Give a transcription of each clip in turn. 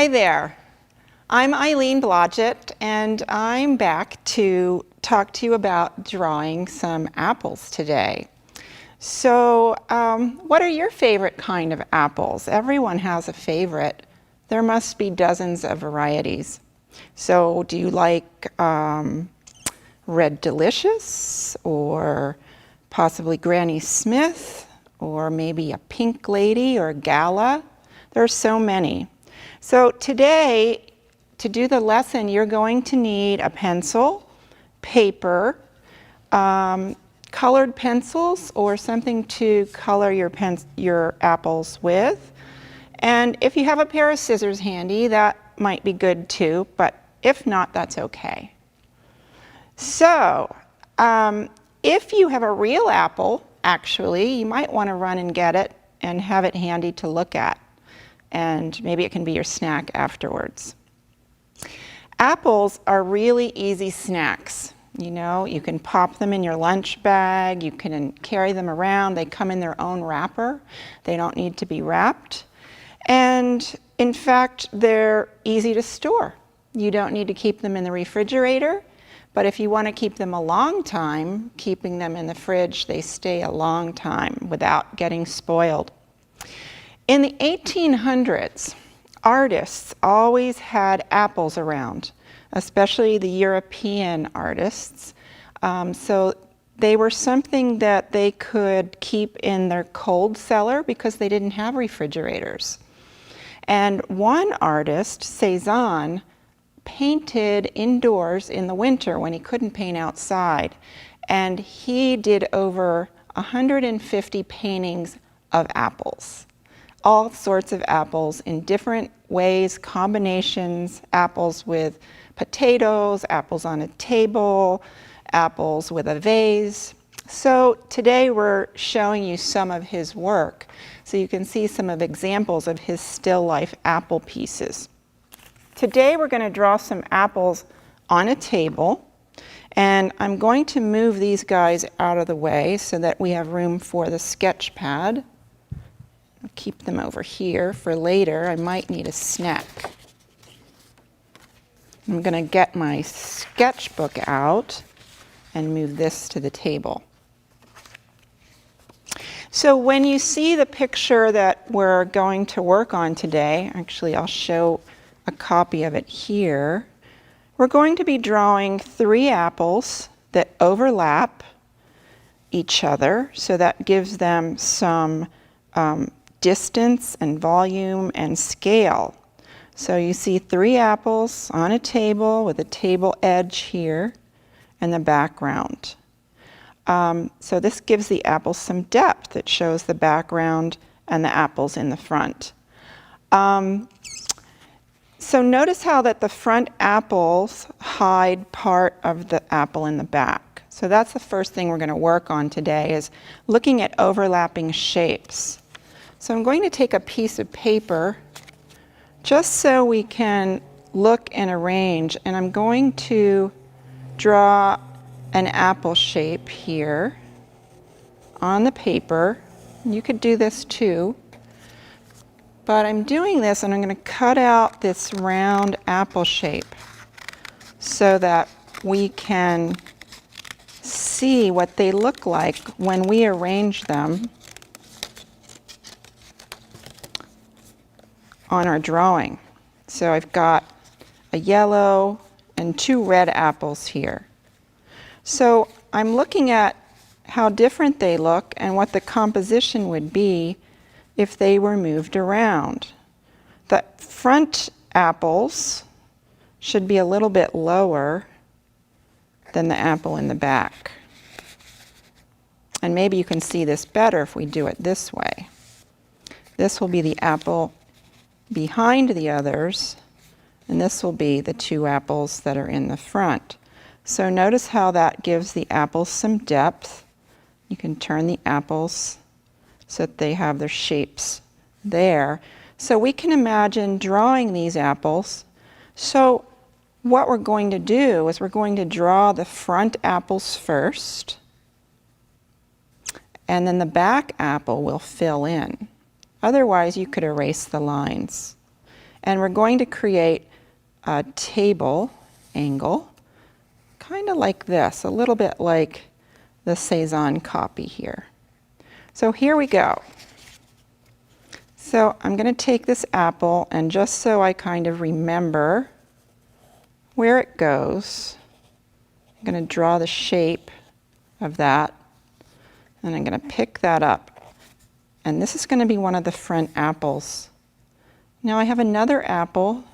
Hi there. I'm Eileen Blodgett, and I'm back to talk to you about drawing some apples today. So, what are your favorite kind of apples? Everyone has a favorite. There must be dozens of varieties. So, do you like Red Delicious, or possibly Granny Smith, or maybe a Pink Lady or Gala? There are so many. So today, to do the lesson, you're going to need a pencil, paper, colored pencils or something to color your apples with. And if you have a pair of scissors handy, that might be good too, but if not, that's okay. So, if you have a real apple, actually, you might want to run and get it and have it handy to look at. And maybe it can be your snack afterwards. Apples are really easy snacks. You know, you can pop them in your lunch bag, you can carry them around. They come in their own wrapper. They don't need to be wrapped. And in fact, they're easy to store. You don't need to keep them in the refrigerator, but if you want to keep them a long time, keeping them in the fridge, they stay a long time without getting spoiled. In the 1800s, artists always had apples around, especially the European artists. So they were something that they could keep in their cold cellar because they didn't have refrigerators. And one artist, Cezanne, painted indoors in the winter when he couldn't paint outside. And he did over 150 paintings of apples. All sorts of apples in different ways, combinations, apples with potatoes, apples on a table, apples with a vase. So today we're showing you some of his work, so you can see some of examples of his still life apple pieces. Today we're going to draw some apples on a table, and I'm going to move these guys out of the way so that we have room for the sketch pad. I'll keep them over here for later. I might need a snack. I'm going to get my sketchbook out and move this to the table. So when you see the picture that we're going to work on today, actually I'll show a copy of it here. We're going to be drawing 3 apples that overlap each other, so that gives them some distance and volume and scale. So you see 3 apples on a table with a table edge here and the background. So this gives the apples some depth. It shows the background and the apples in the front. So notice how that the front apples hide part of the apple in the back. So that's the first thing we're going to work on today, is looking at overlapping shapes. So I'm going to take a piece of paper just so we can look and arrange, and I'm going to draw an apple shape here on the paper. You could do this too, but I'm doing this and I'm going to cut out this round apple shape so that we can see what they look like when we arrange them on our drawing. So I've got a yellow and 2 red apples here. So I'm looking at how different they look and what the composition would be if they were moved around. The front apples should be a little bit lower than the apple in the back. And maybe you can see this better if we do it this way. This will be the apple behind the others, and this will be the 2 apples that are in the front. So notice how that gives the apples some depth. You can turn the apples so that they have their shapes there. So we can imagine drawing these apples. So what we're going to do is we're going to draw the front apples first, and then the back apple will fill in. Otherwise, you could erase the lines. And we're going to create a table angle, kind of like this, a little bit like the Cezanne copy here. So here we go. So I'm going to take this apple, and just so I kind of remember where it goes, I'm going to draw the shape of that, and I'm going to pick that up. And this is going to be one of the front apples. Now I have another apple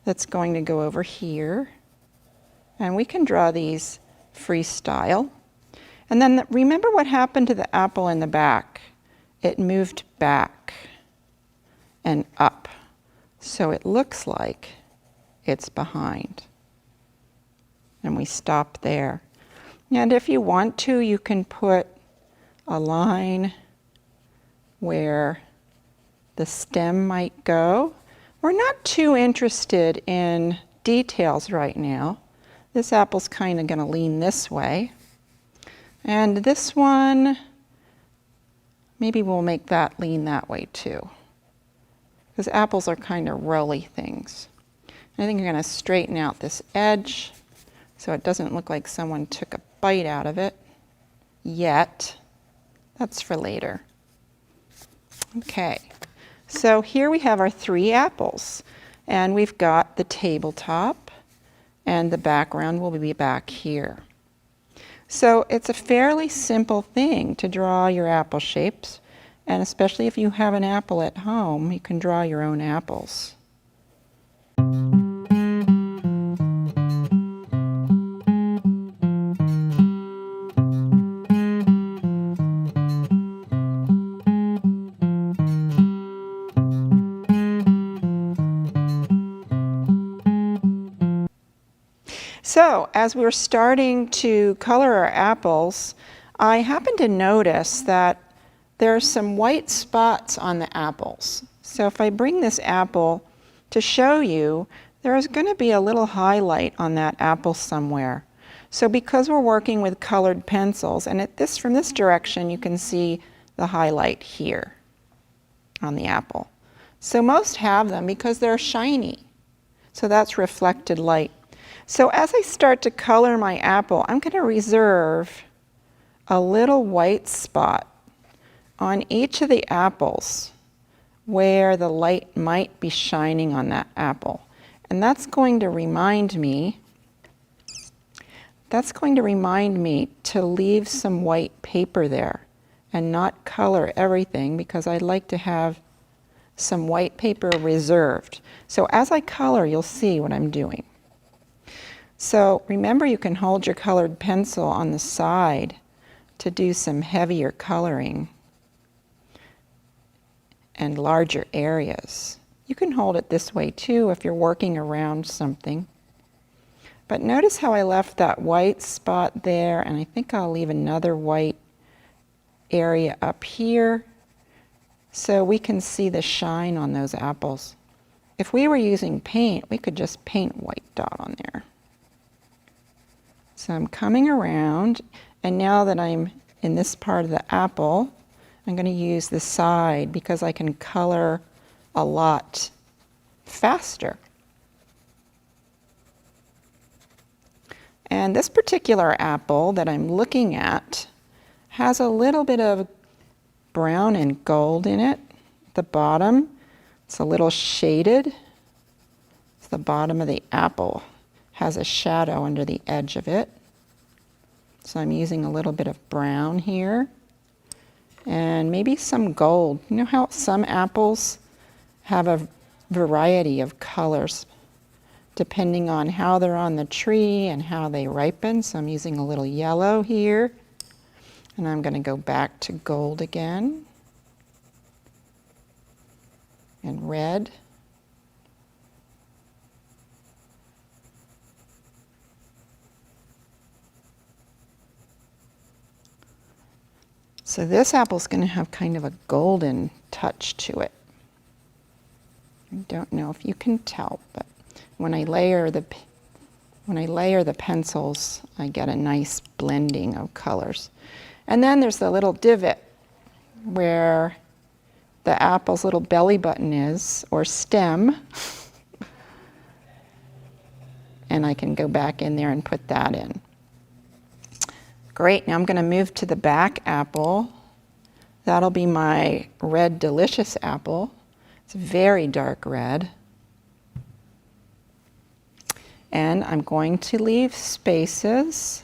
that's going to go over here, and we can draw these freestyle. And then remember what happened to the apple in the back. It moved back and up, so it looks like it's behind. And we stop there. And if you want to, you can put a line where the stem might go. We're not too interested in details right now. This apple's kind of going to lean this way. And this one, maybe we'll make that lean that way too, because apples are kind of rolly things. I think you're going to straighten out this edge so it doesn't look like someone took a bite out of it yet. That's for later. Okay, so here we have our 3 apples, and we've got the tabletop, and the background will be back here. So it's a fairly simple thing to draw your apple shapes, and especially if you have an apple at home, you can draw your own apples. So as we're starting to color our apples, I happened to notice that there are some white spots on the apples. So if I bring this apple to show you, there's going to be a little highlight on that apple somewhere. So because we're working with colored pencils, and from this direction you can see the highlight here on the apple. So most have them because they're shiny. So that's reflected light. So as I start to color my apple, I'm going to reserve a little white spot on each of the apples where the light might be shining on that apple. And that's going to remind me to leave some white paper there and not color everything, because I'd like to have some white paper reserved. So as I color, you'll see what I'm doing. So remember, you can hold your colored pencil on the side to do some heavier coloring and larger areas. You can hold it this way too if you're working around something. But notice how I left that white spot there, and I think I'll leave another white area up here so we can see the shine on those apples. If we were using paint, we could just paint a white dot on there. So I'm coming around, and now that I'm in this part of the apple, I'm going to use the side because I can color a lot faster. And this particular apple that I'm looking at has a little bit of brown and gold in it at the bottom. It's a little shaded. It's the bottom of the apple. Has a shadow under the edge of it. So I'm using a little bit of brown here and maybe some gold. You know how some apples have a variety of colors depending on how they're on the tree and how they ripen. So I'm using a little yellow here, and I'm going to go back to gold again and red. So this apple's going to have kind of a golden touch to it. I don't know if you can tell, but when I layer the pencils, I get a nice blending of colors. And then there's the little divot where the apple's little belly button is, or stem. And I can go back in there and put that in. Great, now I'm going to move to the back apple. That'll be my Red Delicious apple. It's very dark red. And I'm going to leave spaces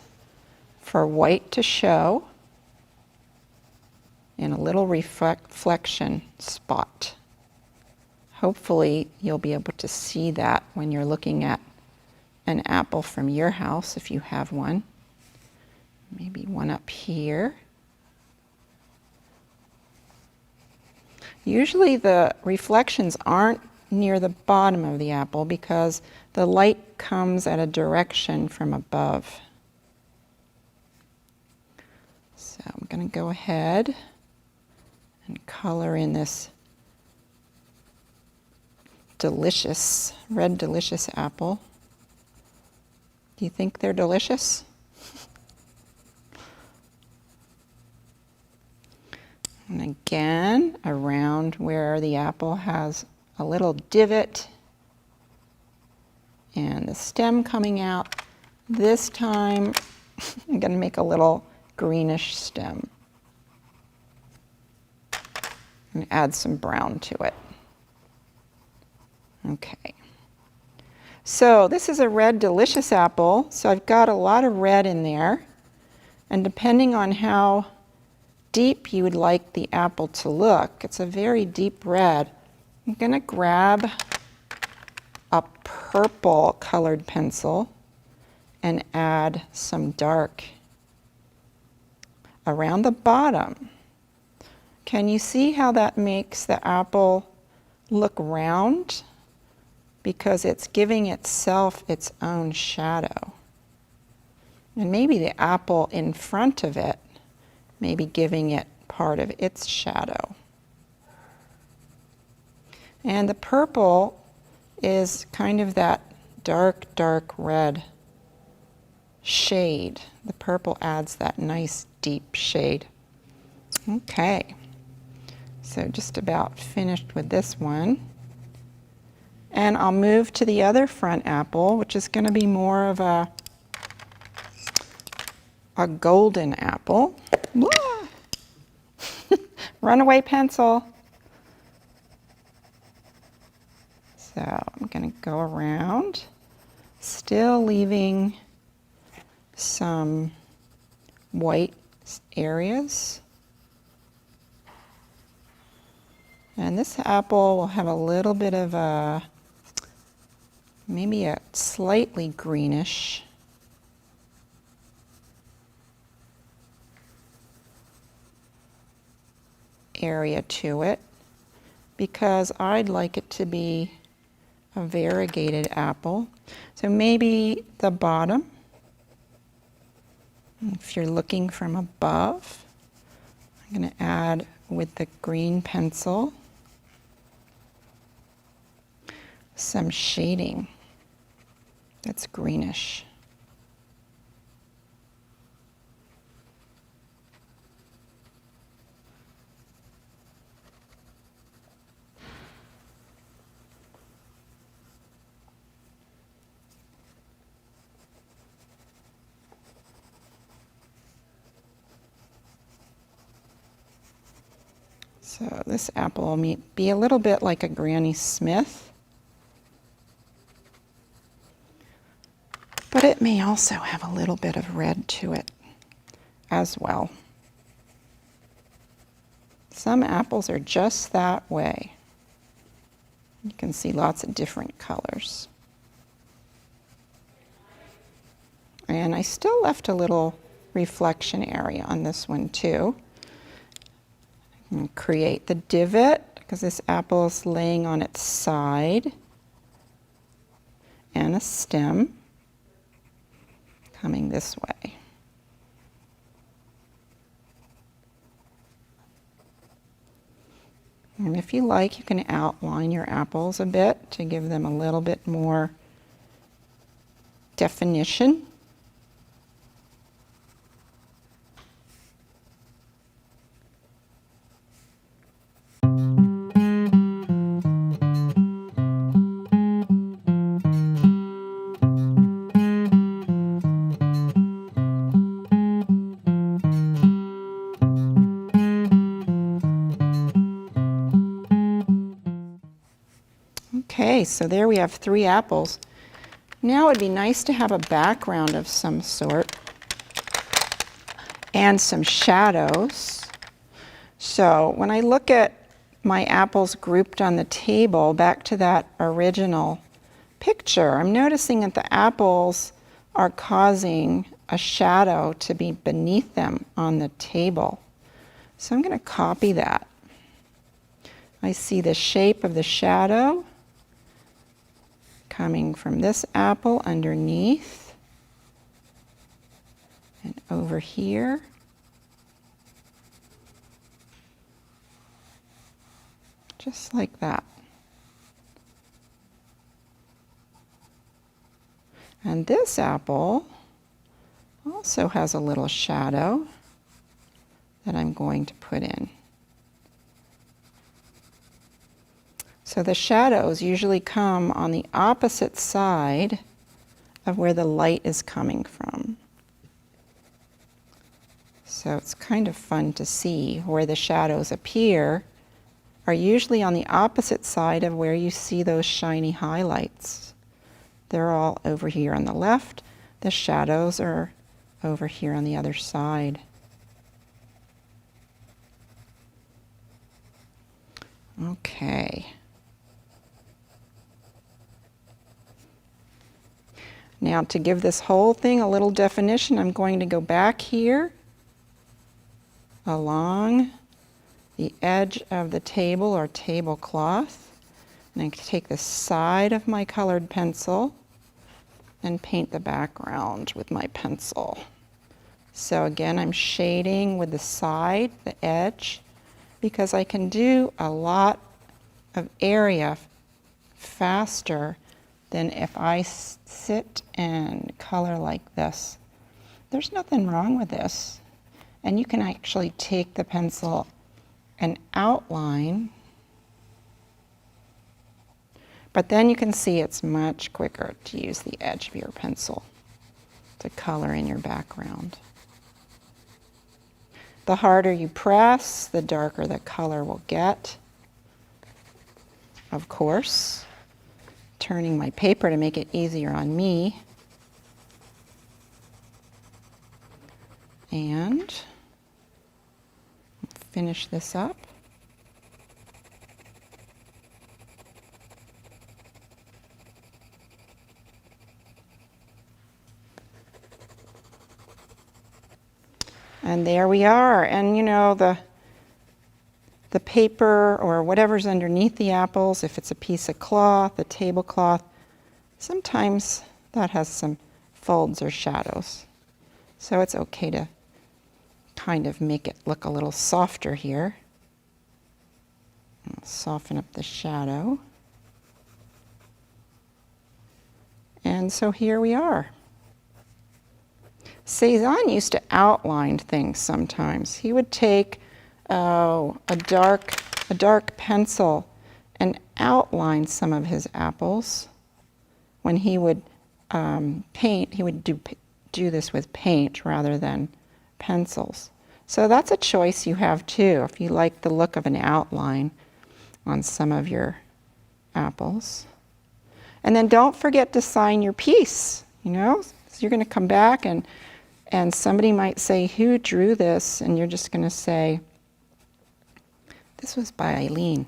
for white to show in a little reflection spot. Hopefully you'll be able to see that when you're looking at an apple from your house, if you have one. Maybe one up here. Usually the reflections aren't near the bottom of the apple because the light comes at a direction from above. So I'm going to go ahead and color in this delicious, Red Delicious apple. Do you think they're delicious? And again, around where the apple has a little divot and the stem coming out. This time, I'm going to make a little greenish stem and add some brown to it. Okay. So this is a Red Delicious apple, so I've got a lot of red in there. And depending on how deep you would like the apple to look, it's a very deep red. I'm going to grab a purple colored pencil and add some dark around the bottom. Can you see how that makes the apple look round? Because it's giving itself its own shadow. And maybe the apple in front of it, maybe giving it part of its shadow. And the purple is kind of that dark, dark red shade. The purple adds that nice deep shade. Okay, so just about finished with this one. And I'll move to the other front apple, which is going to be more of a golden apple. Runaway pencil. So I'm going to go around, still leaving some white areas. And this apple will have a little bit of a, maybe a slightly greenish area to it, because I'd like it to be a variegated apple. So maybe the bottom, if you're looking from above, I'm going to add with the green pencil some shading that's greenish. So this apple will be a little bit like a Granny Smith, but it may also have a little bit of red to it as well. Some apples are just that way. You can see lots of different colors. And I still left a little reflection area on this one too. And create the divot because this apple is laying on its side, and a stem coming this way. And if you like, you can outline your apples a bit to give them a little bit more definition. Okay, so there we have 3 apples. Now it would be nice to have a background of some sort and some shadows. So when I look at my apples grouped on the table, back to that original picture, I'm noticing that the apples are causing a shadow to be beneath them on the table. So I'm going to copy that. I see the shape of the shadow coming from this apple underneath and over here. Just like that. And this apple also has a little shadow that I'm going to put in. So the shadows usually come on the opposite side of where the light is coming from. So it's kind of fun to see where the shadows appear are usually on the opposite side of where you see those shiny highlights. They're all over here on the left. The shadows are over here on the other side. Okay. Now to give this whole thing a little definition, I'm going to go back here along the edge of the table or tablecloth, and I take the side of my colored pencil and paint the background with my pencil. So again, I'm shading with the side, the edge, because I can do a lot of area faster than if I sit and color like this. There's nothing wrong with this. And you can actually take the pencil and outline, but then you can see it's much quicker to use the edge of your pencil to color in your background. The harder you press, the darker the color will get. Of course, turning my paper to make it easier on me. And finish this up. And there we are. And you know, the paper or whatever's underneath the apples, if it's a piece of cloth, a tablecloth, sometimes that has some folds or shadows. So it's okay to kind of make it look a little softer here. I'll soften up the shadow. And so here we are. Cezanne used to outline things sometimes. He would take a dark pencil and outline some of his apples. When he would paint, he would do this with paint rather than pencils. So that's a choice you have too, if you like the look of an outline on some of your apples. And then don't forget to sign your piece, you know? So you're going to come back and somebody might say, who drew this? And you're just going to say, this was by Eileen.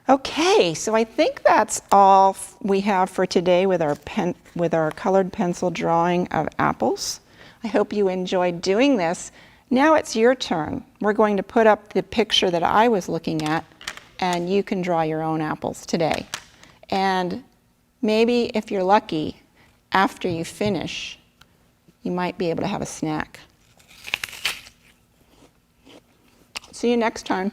Okay, so I think that's all we have for today with our colored pencil drawing of apples. I hope you enjoyed doing this. Now it's your turn. We're going to put up the picture that I was looking at, and you can draw your own apples today. And maybe if you're lucky, after you finish, you might be able to have a snack. See you next time.